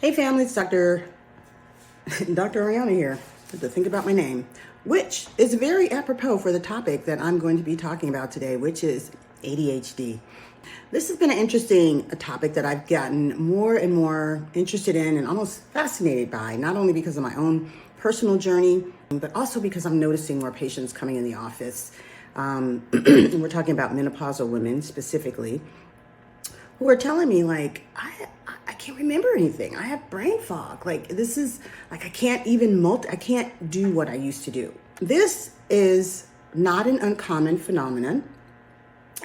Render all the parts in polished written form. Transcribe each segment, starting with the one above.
Hey family, it's Dr. Ariana here. Had to think about my name, which is very apropos for the topic that I'm going to be talking about today, which is ADHD. This has been an interesting topic that I've gotten more and more interested in and almost fascinated by, not only because of my own personal journey, but also because I'm noticing more patients coming in the office. We're talking about menopausal women specifically, who are telling me like, I can't remember anything. I have brain fog. Like this is like, I can't even I can't do what I used to do. This is not an uncommon phenomenon.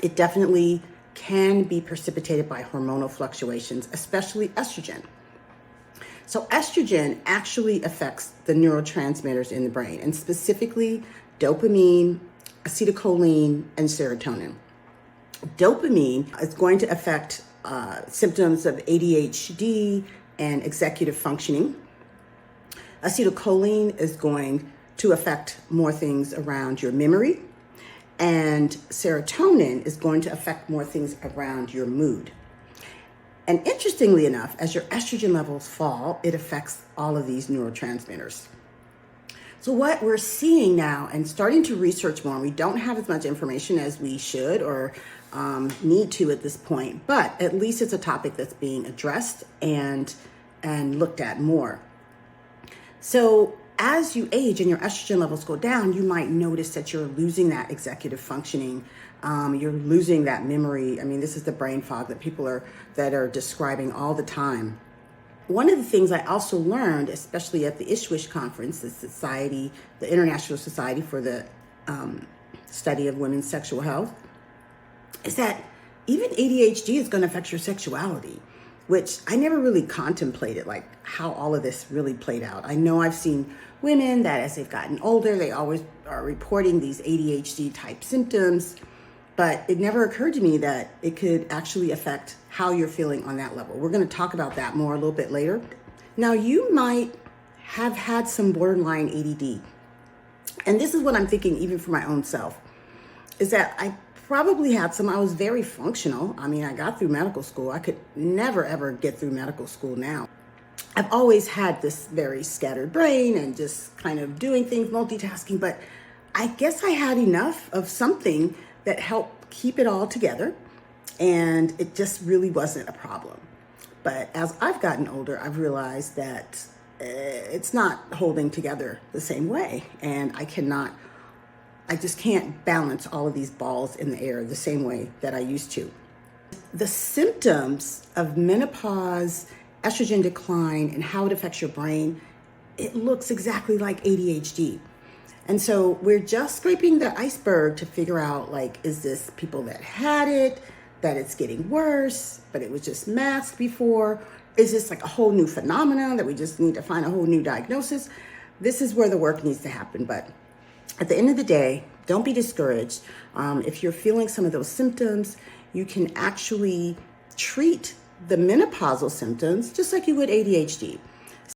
It definitely can be precipitated by hormonal fluctuations, especially estrogen. So estrogen actually affects the neurotransmitters in the brain, and specifically dopamine, acetylcholine, and serotonin. Dopamine is going to affect symptoms of ADHD and executive functioning. Acetylcholine is going to affect more things around your memory, and serotonin is going to affect more things around your mood. And interestingly enough, as your estrogen levels fall, it affects all of these neurotransmitters. So what we're seeing now and starting to research more, we don't have as much information as we should or need to at this point, but at least it's a topic that's being addressed and looked at more. So as you age and your estrogen levels go down, you might notice that you're losing that executive functioning. You're losing that memory. I mean, this is the brain fog that people are describing all the time. One of the things I also learned, especially at the ISWISH conference, the International Society for the Study of Women's Sexual Health, is that even ADHD is going to affect your sexuality, which I never really contemplated, like how all of this really played out. I know I've seen women that as they've gotten older, they always are reporting these ADHD type symptoms, but it never occurred to me that it could actually affect how you're feeling on that level. We're going to talk about that more a little bit later. Now, you might have had some borderline ADD. And this is what I'm thinking, even for my own self, is that I probably had some. I was very functional. I mean, I got through medical school. I could never, ever get through medical school now. I've always had this very scattered brain and just kind of doing things, multitasking, but I guess I had enough of something that helped keep it all together, and it just really wasn't a problem. But as I've gotten older, I've realized that it's not holding together the same way, and I just can't balance all of these balls in the air the same way that I used to. The symptoms of menopause, estrogen decline, and how it affects your brain, it looks exactly like ADHD. And so we're just scraping the iceberg to figure out, like, is this people that had it, that it's getting worse, but it was just masked before? Is this like a whole new phenomenon that we just need to find a whole new diagnosis? This is where the work needs to happen. But at the end of the day, don't be discouraged. If you're feeling some of those symptoms, you can actually treat the menopausal symptoms just like you would ADHD.